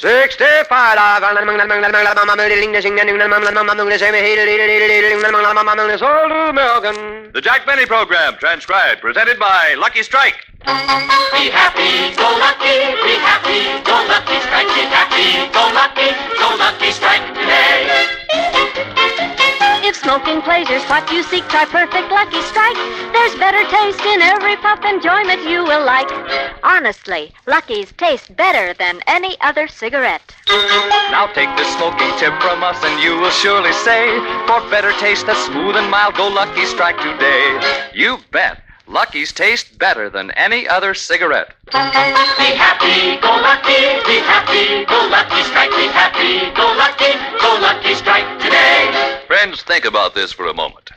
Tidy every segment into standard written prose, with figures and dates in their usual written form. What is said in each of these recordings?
$65. The Jack Benny Program, transcribed, presented by Lucky Strike. Be happy, go lucky, be happy, go lucky strike, be happy, go lucky strike today. If smoking pleasure's what you seek, try Perfect Lucky Strike. There's better taste in every puff, enjoyment you will like. Honestly, Lucky's taste better than any other cigarette. Now take this smoking tip from us and you will surely say, for better taste that's smooth and mild, go Lucky Strike today. You bet. Lucky's taste better than any other cigarette. Be happy, go lucky strike, be happy, go lucky strike today. Friends, think about this for a moment.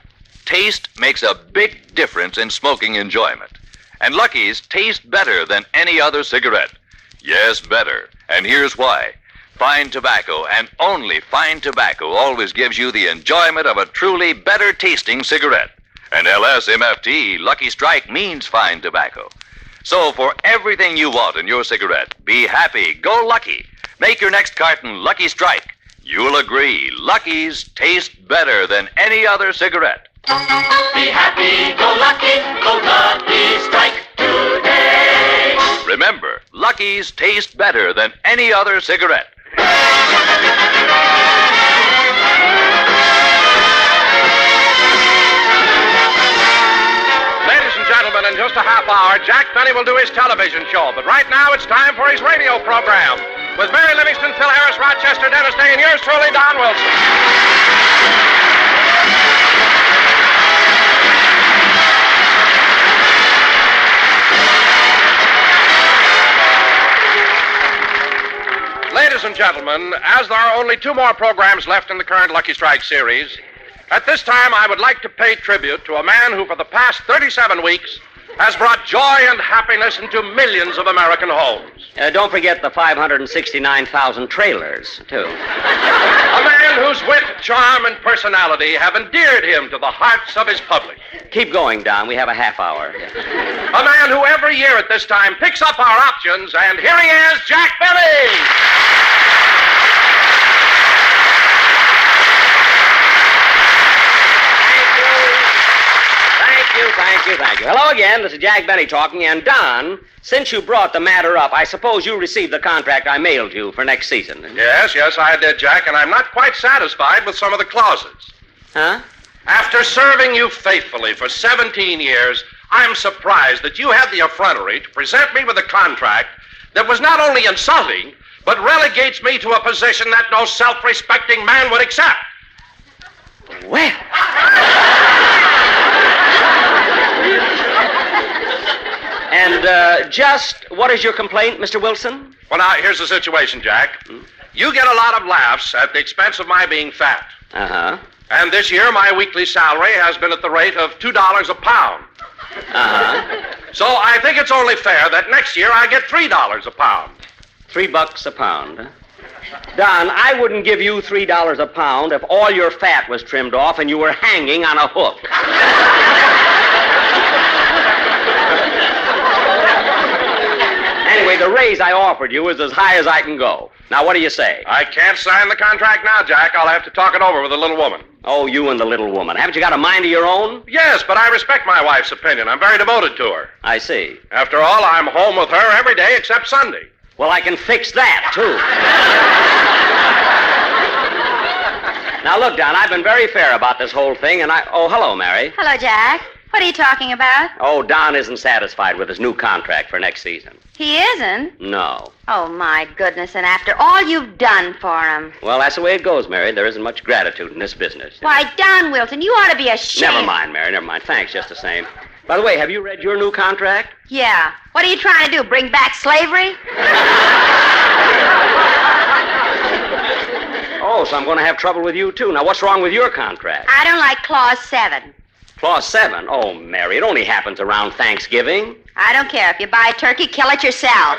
Taste makes a big difference in smoking enjoyment. And Lucky's taste better than any other cigarette. Yes, better. And here's why. Fine tobacco, and only fine tobacco, always gives you the enjoyment of a truly better tasting cigarette. And LSMFT, Lucky Strike, means fine tobacco. So for everything you want in your cigarette, be happy, go lucky. Make your next carton Lucky Strike. You'll agree, Lucky's taste better than any other cigarette. Be happy, go lucky strike today. Remember, Lucky's taste better than any other cigarette. Gentlemen, in just a half hour, Jack Benny will do his television show. But right now, it's time for his radio program. With Mary Livingston, Phil Harris, Rochester, Dennis Day, and yours truly, Don Wilson. Ladies and gentlemen, as there are only 2 more programs left in the current Lucky Strike series, at this time, I would like to pay tribute to a man who, for the past 37 weeks, has brought joy and happiness into millions of American homes. Don't forget the 569,000 trailers, too. A man whose wit, charm, and personality have endeared him to the hearts of his public. Keep going, Don. We have a half hour. A man who every year at this time picks up our options, and here he is, Jack Benny! Thank you. Hello again. This is Jack Benny talking. And Don, since you brought the matter up, I suppose you received the contract I mailed you for next season. Yes, I did, Jack, and I'm not quite satisfied with some of the clauses. Huh? After serving you faithfully for 17 years, I'm surprised that you had the effrontery to present me with a contract that was not only insulting, but relegates me to a position that no self-respecting man would accept. Well... And just what is your complaint, Mr. Wilson? Well, now, here's the situation, Jack. You get a lot of laughs at the expense of my being fat. Uh-huh. And this year, my weekly salary has been at the rate of $2 a pound. Uh-huh. So I think it's only fair that next year I get $3 a pound. $3 a pound, huh? Don, I wouldn't give you $3 a pound if all your fat was trimmed off and you were hanging on a hook. Anyway, the raise I offered you is as high as I can go. Now, what do you say? I can't sign the contract now, Jack. I'll have to talk it over with the little woman. Oh, you and the little woman. Haven't you got a mind of your own? Yes, but I respect my wife's opinion. I'm very devoted to her. I see. After all, I'm home with her every day except Sunday. Well, I can fix that, too. Now, look, Don, I've been very fair about this whole thing, and Oh, hello, Mary. Hello, Jack. What are you talking about? Oh, Don isn't satisfied with his new contract for next season. He isn't? No. Oh, my goodness, and after all you've done for him. Well, that's the way it goes, Mary. There isn't much gratitude in this business. Why, Don Wilson, you ought to be ashamed. Never mind, Mary, never mind. Thanks, just the same. By the way, have you read your new contract? Yeah. What are you trying to do, bring back slavery? Oh, so I'm going to have trouble with you, too. Now, what's wrong with your contract? I don't like Clause 7. Clause 7? Oh, Mary, it only happens around Thanksgiving. I don't care. If you buy a turkey, kill it yourself.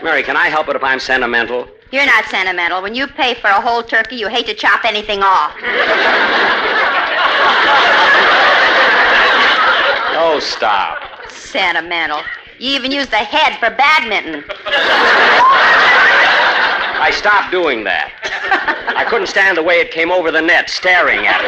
Mary, can I help it if I'm sentimental? You're not sentimental. When you pay for a whole turkey, you hate to chop anything off. Oh, stop. Sentimental. You even use the head for badminton. I stopped doing that. I couldn't stand the way it came over the net, staring at me.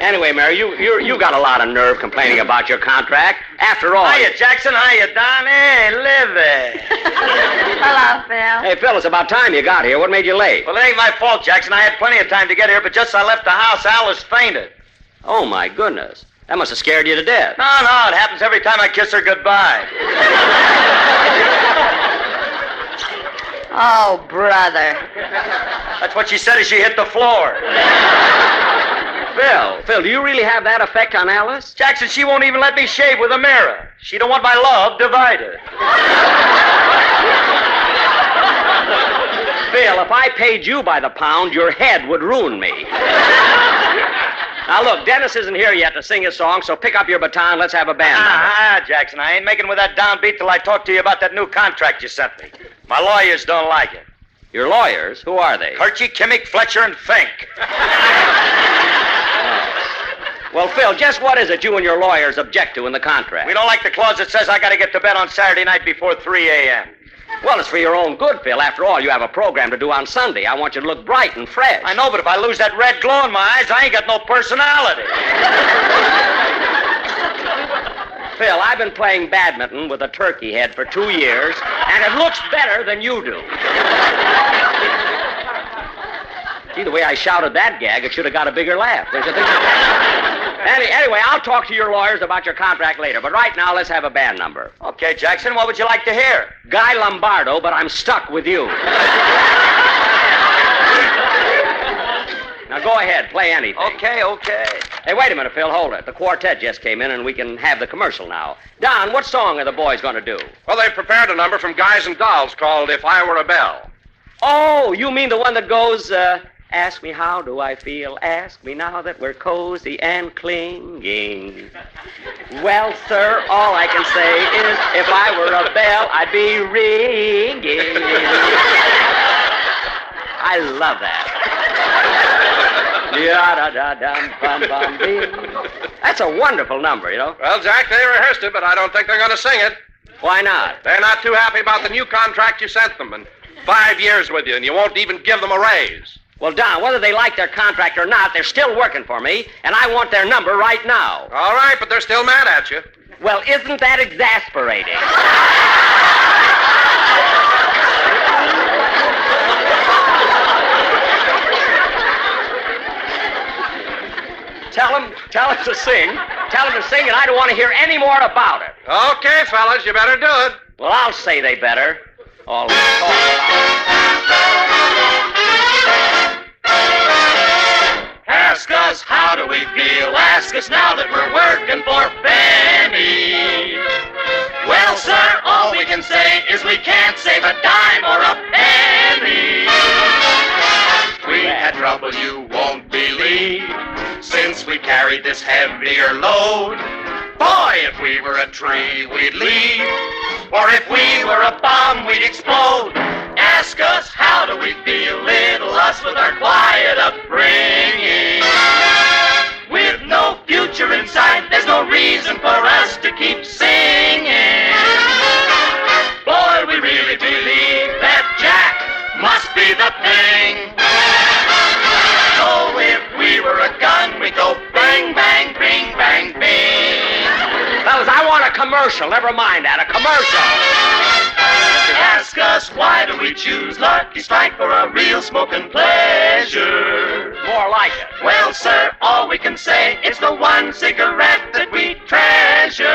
Anyway, Mary, you got a lot of nerve complaining about your contract. After all... Hiya, Jackson. Hiya, Don. Hey, Livy. Hello, Phil. Hey, Phil, it's about time you got here. What made you late? Well, it ain't my fault, Jackson. I had plenty of time to get here, but just as I left the house, Alice fainted. Oh, my goodness. That must have scared you to death. No, it happens every time I kiss her goodbye. Oh, brother. That's what she said as she hit the floor. Phil, do you really have that effect on Alice? Jackson, she won't even let me shave with a mirror. She don't want my love divided. Phil, if I paid you by the pound, your head would ruin me. Now, look, Dennis isn't here yet to sing his song, so pick up your baton. Let's have a band number. Jackson, I ain't making with that downbeat till I talk to you about that new contract you sent me. My lawyers don't like it. Your lawyers? Who are they? Kirchy, Kimmick, Fletcher, and Fink. Well, Phil, just what is it you and your lawyers object to in the contract? We don't like the clause that says I got to get to bed on Saturday night before 3 a.m. Well, it's for your own good, Phil. After all, you have a program to do on Sunday. I want you to look bright and fresh. I know, but if I lose that red glow in my eyes, I ain't got no personality. Phil, I've been playing badminton with a turkey head for 2 years, and it looks better than you do. Gee, the way I shouted that gag, it should have got a bigger laugh. There's a thing. Anyway, I'll talk to your lawyers about your contract later, but right now, let's have a band number. Okay, Jackson, what would you like to hear? Guy Lombardo, but I'm stuck with you. Now, go ahead, play anything. Okay. Hey, wait a minute, Phil, hold it. The quartet just came in, and we can have the commercial now. Don, what song are the boys going to do? Well, they prepared a number from Guys and Dolls called If I Were a Bell. Oh, you mean the one that goes, ask me how do I feel, ask me now that we're cozy and clinging. Well, sir, all I can say is if I were a bell, I'd be ringing. I love that. That's a wonderful number, you know. Well, Jack, they rehearsed it, but I don't think they're going to sing it. Why not? They're not too happy about the new contract you sent them, and 5 years with you, and you won't even give them a raise. Well, Don, whether they like their contract or not, they're still working for me, and I want their number right now. All right, but they're still mad at you. Well, isn't that exasperating? Tell them to sing. Tell them to sing, and I don't want to hear any more about it. Okay, fellas, you better do it. Well, I'll say they better. All right. Ask us, how do we feel? Ask us now that we're working for Benny. Well, sir, all we can say is we can't save a dime or a penny. We had trouble you won't believe since we carried this heavier load. Boy, if we were a tree, we'd leave. Or if we were a bomb, we'd explode. Ask us, how do we feel? Little us with our quiet upbringing. With no future in sight, there's no reason for us to keep singing. Boy, we really believe that Jack must be the thing. So if we were a gun, we'd go bang, bang, bing, bang, bing. Fellas, I want a commercial. Never mind that. A commercial. Ask us, why do we choose Lucky Strike for a real smoking pleasure? More like it. Well, sir, all we can say is the one cigarette that we treasure.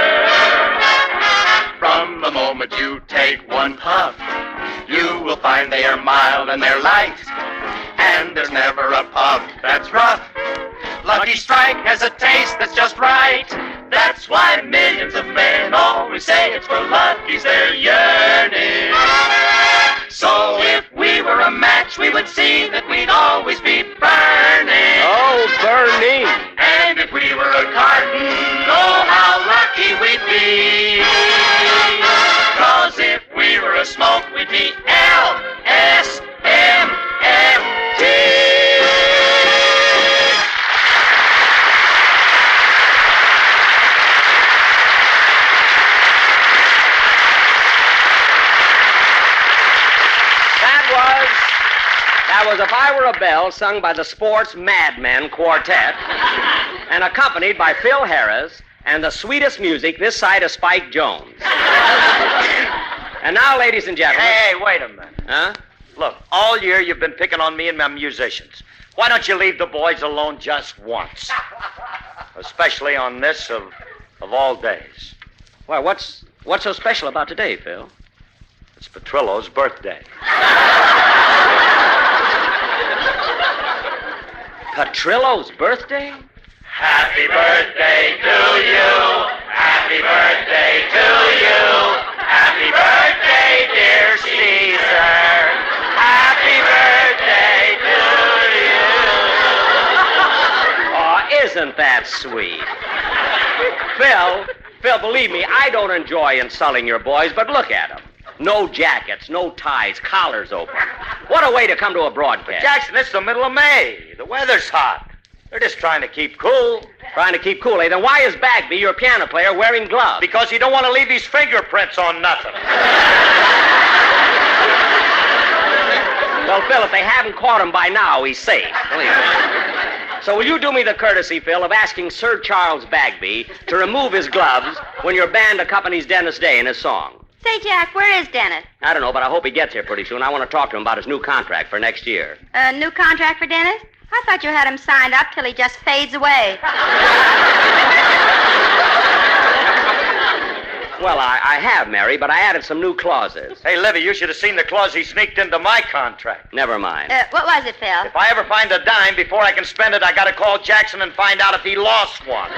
From the moment you take one puff, you will find they are mild and they're light. And there's never a puff that's rough. Lucky Strike has a taste that's just right. That's why millions of men always say it's for Lucky's they're yearning. So if we were a match, we would see that we'd always be burning. Oh, burning. And if we were a carton, oh, how lucky we'd be. 'Cause if we were a smoke, we'd be LSMFT. as if I were a bell sung by the Sports Madmen Quartet and accompanied by Phil Harris and the sweetest music this side of Spike Jones. And now, ladies and gentlemen... Hey, wait a minute. Huh? Look, all year you've been picking on me and my musicians. Why don't you leave the boys alone just once? Especially on this of all days. Well, what's so special about today, Phil? It's Petrillo's birthday. Petrillo's birthday? Happy birthday to you. Happy birthday to you. Happy birthday, dear Caesar. Happy birthday to you. Oh, isn't that sweet? Phil, believe me, I don't enjoy insulting your boys, but look at them. No jackets, no ties, collars open. What a way to come to a broadcast. Jackson, it's the middle of May. The weather's hot. They're just trying to keep cool. Trying to keep cool, eh? Then why is Bagby, your piano player, wearing gloves? Because he don't want to leave his fingerprints on nothing. Well, Phil, if they haven't caught him by now, he's safe. Believe me. So will you do me the courtesy, Phil, of asking Sir Charles Bagby to remove his gloves when your band accompanies Dennis Day in his song? Say, Jack, where is Dennis? I don't know, but I hope he gets here pretty soon. I want to talk to him about his new contract for next year. A new contract for Dennis? I thought you had him signed up till he just fades away. Well, I have, Mary, but I added some new clauses. Hey, Livy, you should have seen the clause he sneaked into my contract. Never mind. What was it, Phil? If I ever find a dime, before I can spend it, I gotta call Jackson and find out if he lost one.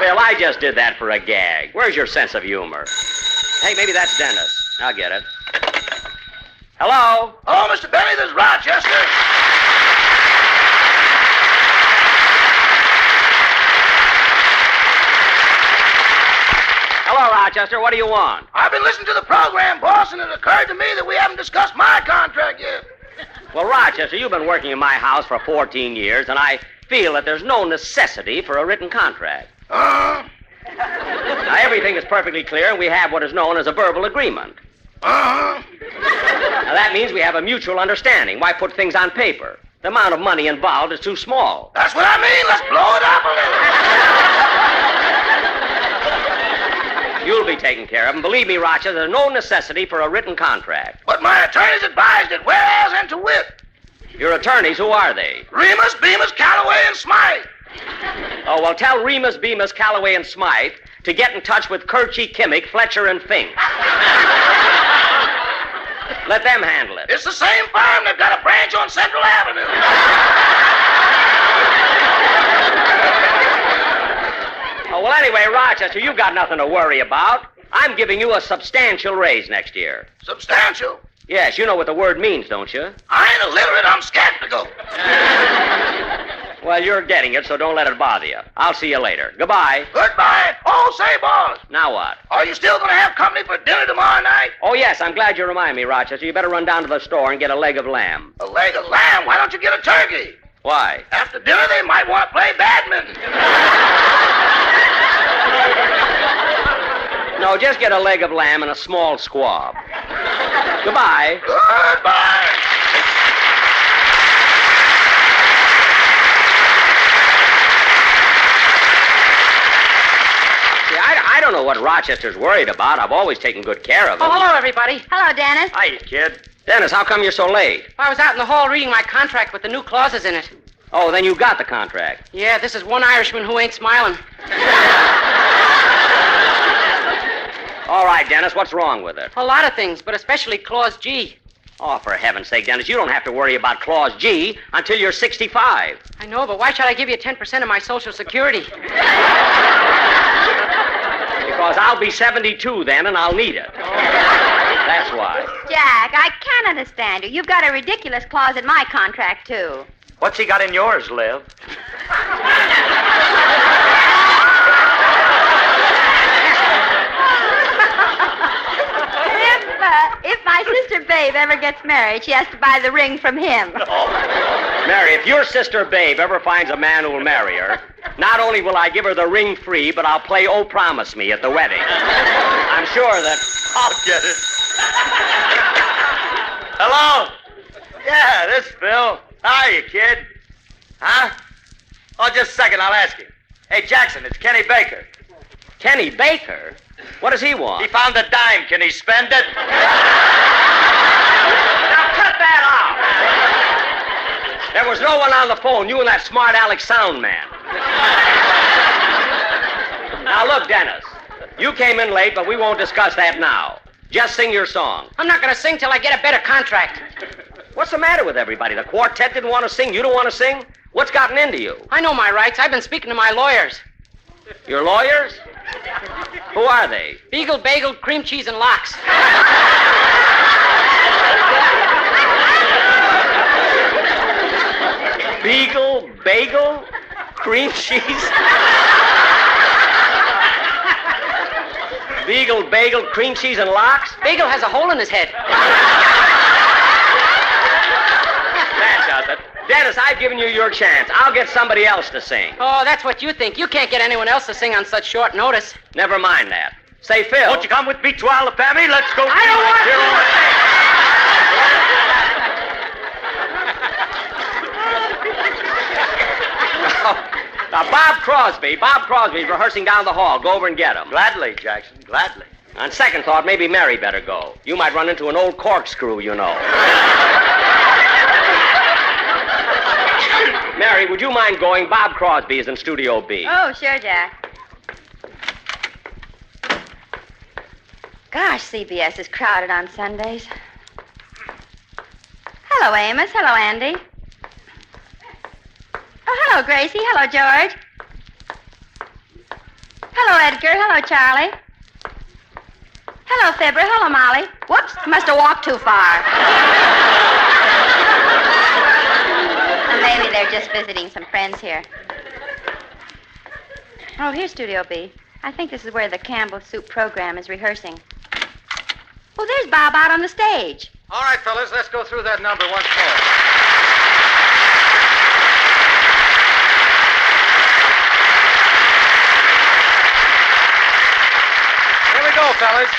Phil, I just did that for a gag. Where's your sense of humor? Hey, maybe that's Dennis. I'll get it. Hello? Oh, Mr. Benny, this is Rochester. Hello, Rochester. What do you want? I've been listening to the program, boss, and it occurred to me that we haven't discussed my contract yet. Well, Rochester, you've been working in my house for 14 years, and I feel that there's no necessity for a written contract. Now, everything is perfectly clear, and we have what is known as a verbal agreement. Now, that means we have a mutual understanding. Why put things on paper? The amount of money involved is too small. That's what I mean. Let's blow it up a little. You'll be taken care of, and believe me, Rochester, there's no necessity for a written contract. But my attorneys advised it, whereas and to wit. Your attorneys, who are they? Remus, Bemis, Calloway, and Smythe. Oh, well, tell Remus, Bemis, Calloway, and Smythe to get in touch with Kirchy, Kimmick, Fletcher, and Fink. Let them handle it. It's the same firm that got a branch on Central Avenue. Oh, well, anyway, Rochester, you've got nothing to worry about. I'm giving you a substantial raise next year. Substantial. Yes, you know what the word means, don't you? I ain't illiterate. I'm skeptical. Well, you're getting it, so don't let it bother you. I'll see you later. Goodbye. Goodbye. Oh, say, boss, Now what? are you still going to have company for dinner tomorrow night? Oh, yes, I'm glad you remind me, Rochester. You better run down to the store and get a leg of lamb. A leg of lamb. Why don't you get a turkey? Why? After dinner, they might want to play badminton. No, just get a leg of lamb and a small squab. Goodbye. Goodbye. See, I don't know what Rochester's worried about. I've always taken good care of him. Oh, hello, everybody. Hello, Dennis. Hiya, kid. Dennis, how come you're so late? I was out in the hall reading my contract with the new clauses in it. Oh, then you got the contract. Yeah, this is one Irishman who ain't smiling. All right, Dennis, what's wrong with it? A lot of things, but especially Clause G. Oh, for heaven's sake, Dennis, you don't have to worry about Clause G until you're 65. I know, but why should I give you 10% of my Social Security? Because I'll be 72 then, and I'll need it. That's why. Jack, I can't understand you. You've got a ridiculous clause in my contract, too. What's he got in yours, Liv? If my sister Babe ever gets married, she has to buy the ring from him. Mary, if your sister Babe ever finds a man who'll marry her, not only will I give her the ring free, but I'll play Oh Promise Me at the wedding. I'm sure that... I'll get it. Hello? Yeah, this Phil. How are you, kid? Huh? Oh, just a second, I'll ask you. Hey, Jackson, it's Kenny Baker. Kenny Baker? What does he He want? found a dime. Can he spend it? Now cut that off! There was no one on the phone, you and that smart Alex sound man. Now look, Dennis. You came in late, but we won't discuss that now. Just sing your song. I'm not going to sing till I get a better contract. What's the matter with everybody? The quartet didn't want to sing. You don't want to sing? What's gotten into you? I know my rights. I've been speaking to my lawyers. Your lawyers? Who are they? Beagle, bagel, cream cheese, and lox. Beagle, bagel, cream cheese. Beagle, bagel, cream cheese, and lox? Bagel has a hole in his head. That does it. Dennis, I've given you your chance. I'll get somebody else to sing. Oh, that's what you think. You can't get anyone else to sing on such short notice. Never mind that. Say, Phil. Won't you come with me to Alabama? Let's go. I don't want Now, Bob Crosby's rehearsing down the hall. Go over and get him. Gladly, Jackson, gladly. On second thought, maybe Mary better go. You might run into an old corkscrew, you know. Mary, would you mind going? Bob Crosby is in Studio B. Oh, sure, Jack. Gosh, CBS is crowded on Sundays. Hello, Amos. Hello, Andy. Oh, hello, Gracie. Hello, George. Hello, Edgar. Hello, Charlie. Hello, Fibber. Hello, Molly. Whoops, must have walked too far. Well, maybe they're just visiting some friends here. Oh, here's Studio B. I think this is where the Campbell Soup program is rehearsing. Oh, there's Bob out on the stage. All right, fellas, let's go through that number once more. Here we go, fellas.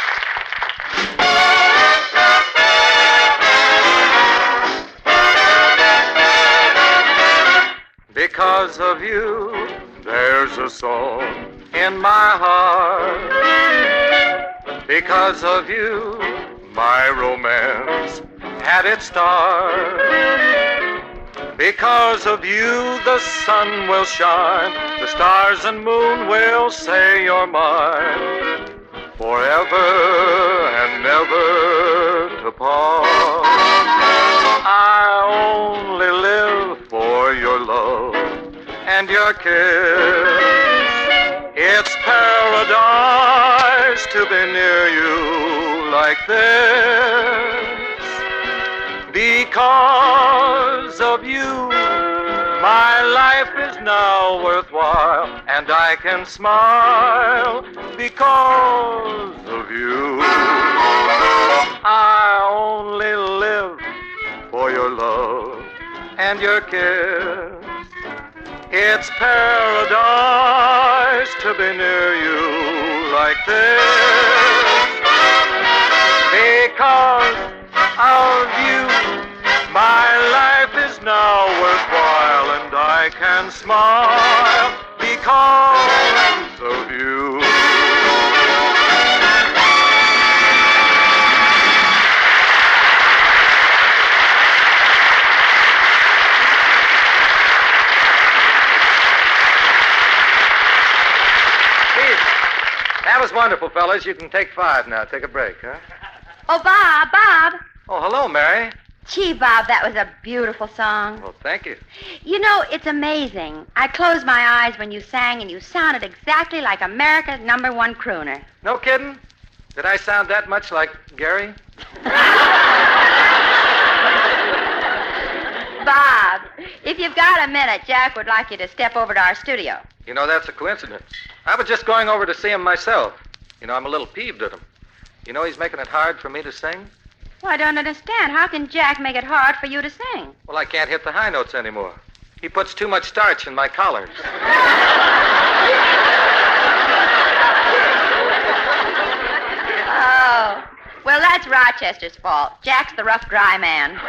Because of you, there's a song in my heart. Because of you, my romance had its start. Because of you, the sun will shine, the stars and moon will say you're mine, forever and never to part. I only live for your love and your kiss. It's paradise to be near you like this. Because of you, my life is now worthwhile, and I can smile because of you. I only live for your love and your kiss. It's paradise to be near you like this. Because of you, my life is now worthwhile, and I can smile because of you. That was wonderful, fellas. You can take 5 now. Take a break, huh? Oh, Bob. Oh, hello, Mary. Gee, Bob, that was a beautiful song. Well, thank you. You know, it's amazing. I closed my eyes when you sang, and you sounded exactly like America's #1 crooner. No kidding? Did I sound that much like Gary? Bob, if you've got a minute, Jack would like you to step over to our studio. You know, that's a coincidence. I was just going over to see him myself. You know, I'm a little peeved at him. You know, he's making it hard for me to sing. Well, I don't understand. How can Jack make it hard for you to sing? Well, I can't hit the high notes anymore. He puts too much starch in my collars. Oh, well, that's Rochester's fault. Jack's the rough, dry man.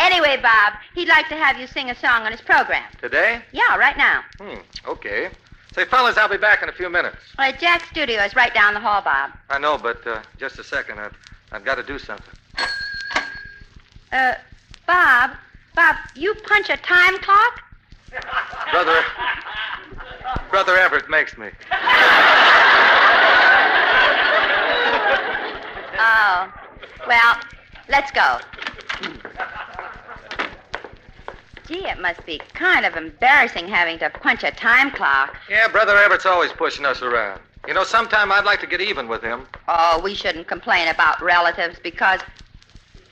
Anyway, Bob, he'd like to have you sing a song on his program. Today? Yeah, right now. Okay. Say, fellas, I'll be back in a few minutes. Well, at Jack's studio is right down the hall, Bob. I know, but just a second. I've got to do something. Bob, you punch a time clock? Brother Everett makes me. Oh, well, let's go. Gee, it must be kind of embarrassing having to punch a time clock. Yeah, Brother Everett's always pushing us around. You know, sometime I'd like to get even with him. Oh, we shouldn't complain about relatives because...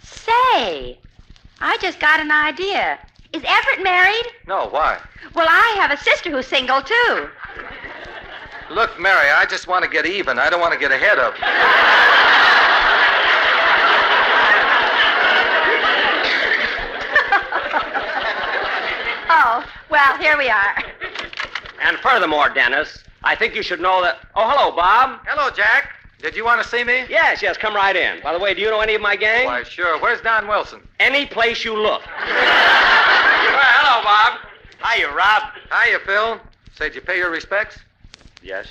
Say, I just got an idea. Is Everett married? No, why? Well, I have a sister who's single, too. Look, Mary, I just want to get even. I don't want to get ahead of you. Oh, well, here we are. And furthermore, Dennis, I think you should know that... Oh, hello, Bob. Hello, Jack. Did you want to see me? Yes, come right in. By the way, do you know any of my gang? Why, sure. Where's Don Wilson? Any place you look. Well, hello, Bob. Hiya, Rob. Hiya, Phil. Say, did you pay your respects? Yes.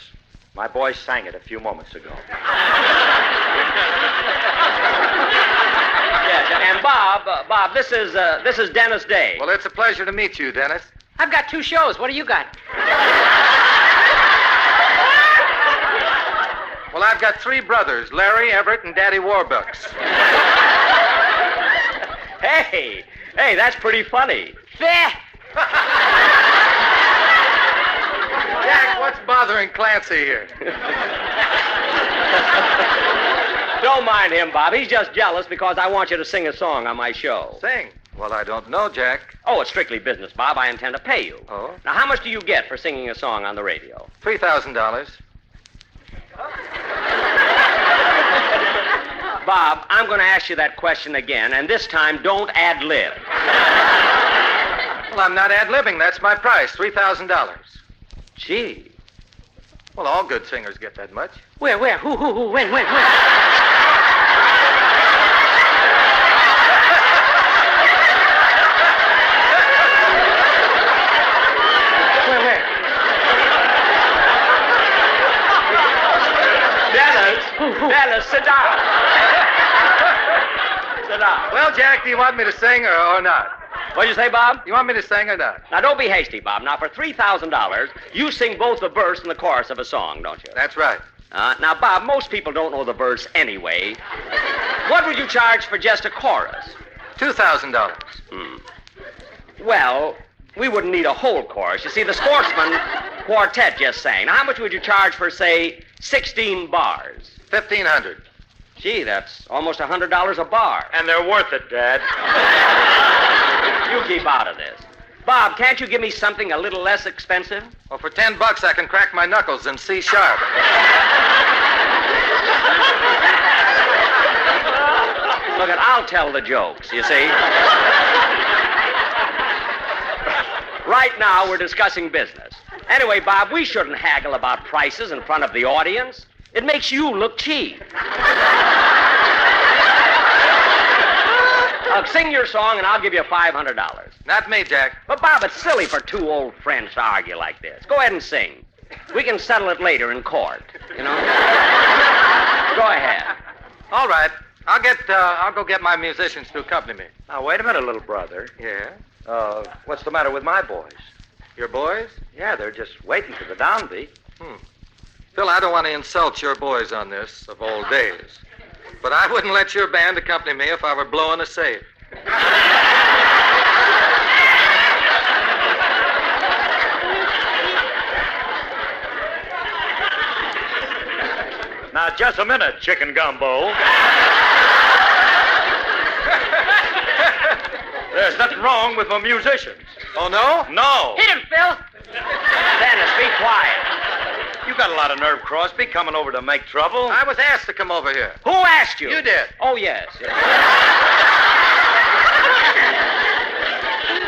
My boy sang it a few moments ago. Yes, and Bob, this is Dennis Day. Well, it's a pleasure to meet you, Dennis. I've got 2 shows. What do you got? Well, I've got 3 brothers, Larry, Everett, and Daddy Warbucks. Hey, that's pretty funny. There. Jack, what's bothering Clancy here? Don't mind him, Bob. He's just jealous because I want you to sing a song on my show. Sing. Well, I don't know, Jack. Oh, it's strictly business, Bob. I intend to pay you. Oh? Now, how much do you get for singing a song on the radio? $3,000. Bob, I'm going to ask you that question again, and this time don't ad-lib. Well, I'm not ad-libbing. That's my price, $3,000. Gee. Well, all good singers get that much. Where? Who? When? Where? Dennis, sit down. Sit down. Well, Jack, do you want me to sing or not? What'd you say, Bob? You want me to sing or not? Now, don't be hasty, Bob. Now, for $3,000, you sing both the verse and the chorus of a song, don't you? That's right. Now, Bob, most people don't know the verse anyway. What would you charge for just a chorus? $2,000. Well, we wouldn't need a whole chorus. You see, the Sportsman Quartet just sang. Now, how much would you charge for, say, 16 bars? $1,500. Gee, that's almost $100 a bar. And they're worth it, Dad. You keep out of this. Bob, can't you give me something a little less expensive? Well, for $10 I can crack my knuckles in C sharp. Look, I'll tell the jokes, you see. Right now, we're discussing business. Anyway, Bob, we shouldn't haggle about prices in front of the audience. It makes you look cheap. Now, sing your song, and I'll give you $500. Not me, Jack. But, Bob, it's silly for 2 old friends to argue like this. Go ahead and sing. We can settle it later in court, you know? Go ahead. All right. I'll go get my musicians to accompany me. Now, wait a minute, little brother. Yeah? What's the matter with my boys? Your boys? Yeah, they're just waiting for the downbeat. Phil, I don't want to insult your boys on this of old days, but I wouldn't let your band accompany me if I were blowing a safe. Now, just a minute, chicken gumbo. There's nothing wrong with my musicians. Oh, no? No. Hit him, Phil. Dennis, be quiet. You got a lot of nerve, Crosby, coming over to make trouble. I was asked to come over here. Who asked you? You did. Oh, yes.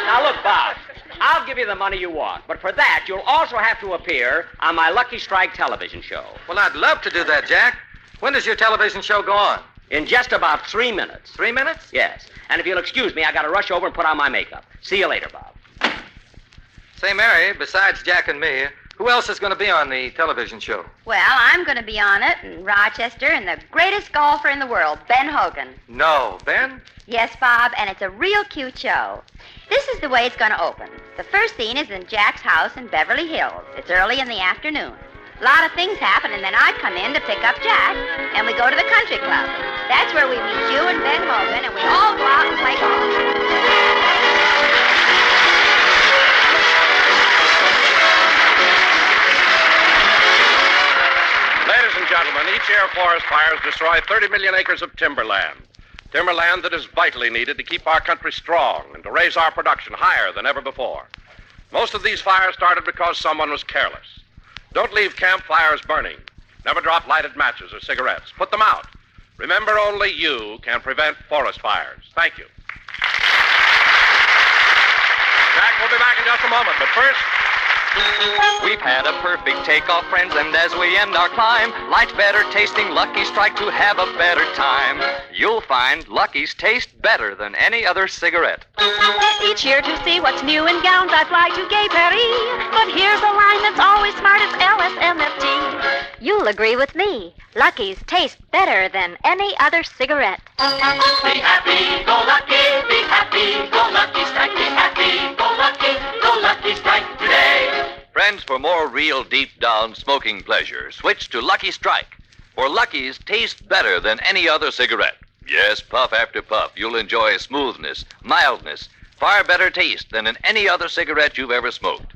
Now, look, Bob, I'll give you the money you want, but for that, you'll also have to appear on my Lucky Strike television show. Well, I'd love to do that, Jack. When does your television show go on? In just about 3 minutes. 3 minutes? Yes. And if you'll excuse me, I got to rush over and put on my makeup. See you later, Bob. Say, Mary, besides Jack and me, who else is going to be on the television show? Well, I'm going to be on it, and Rochester, and the greatest golfer in the world, Ben Hogan. No. Ben? Yes, Bob, and it's a real cute show. This is the way it's going to open. The first scene is in Jack's house in Beverly Hills. It's early in the afternoon. A lot of things happen, and then I come in to pick up Jack, and we go to the country club. That's where we meet you and Ben Hogan, and we all go out and play golf. Ladies and gentlemen, each year forest fires destroy 30 million acres of timberland. Timberland that is vitally needed to keep our country strong and to raise our production higher than ever before. Most of these fires started because someone was careless. Don't leave campfires burning. Never drop lighted matches or cigarettes. Put them out. Remember, only you can prevent forest fires. Thank you. Jack will be back in just a moment, but first... We've had a perfect takeoff, friends, and as we end our climb, light, better tasting Lucky Strike to have a better time. You'll find Lucky's taste better than any other cigarette. Each year to see what's new in gowns, I fly to Gay Paris. But here's a line that's always smart, it's LSMFT. You'll agree with me. Lucky's taste better than any other cigarette. Be happy, go lucky, be happy, go lucky strike, be happy, go lucky strike today. Friends, for more real deep-down smoking pleasure, switch to Lucky Strike. For Lucky's taste better than any other cigarette. Yes, puff after puff, you'll enjoy smoothness, mildness, far better taste than in any other cigarette you've ever smoked.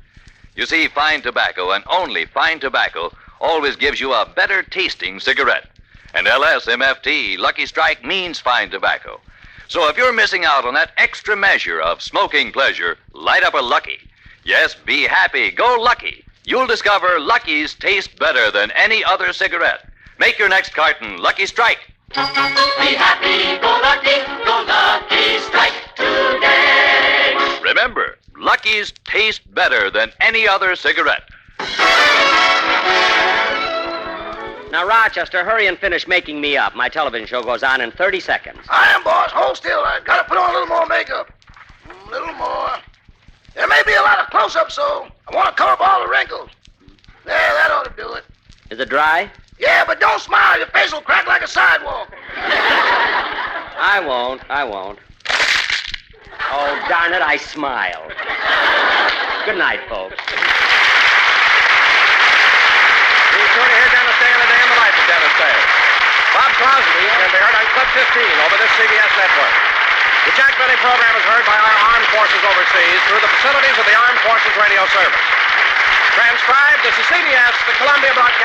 You see, fine tobacco, and only fine tobacco, always gives you a better tasting cigarette. And LSMFT, Lucky Strike, means fine tobacco. So if you're missing out on that extra measure of smoking pleasure, light up a Lucky. Yes, be happy, go Lucky. You'll discover Lucky's taste better than any other cigarette. Make your next carton Lucky Strike. Be happy, go lucky strike today. Remember, Lucky's taste better than any other cigarette. Now, Rochester, hurry and finish making me up. My television show goes on in 30 seconds. I am, boss. Hold still. I gotta put on a little more makeup. A little more. There may be a lot of close-ups, so I want to cover up all the wrinkles. There, that ought to do it. Is it dry? Yeah, but don't smile. Your face will crack like a sidewalk. I won't. Oh, darn it, I smiled. Good night, folks. Be sure to hear Dennis Day on the Day in the Life of Dennis Day. Bob Crosby can be heard on Clip 15 over this CBS network. The Jack Benny program is heard by our armed forces overseas through the facilities of the Armed Forces Radio Service. Transcribed, this is CBS, the Columbia Broadcasting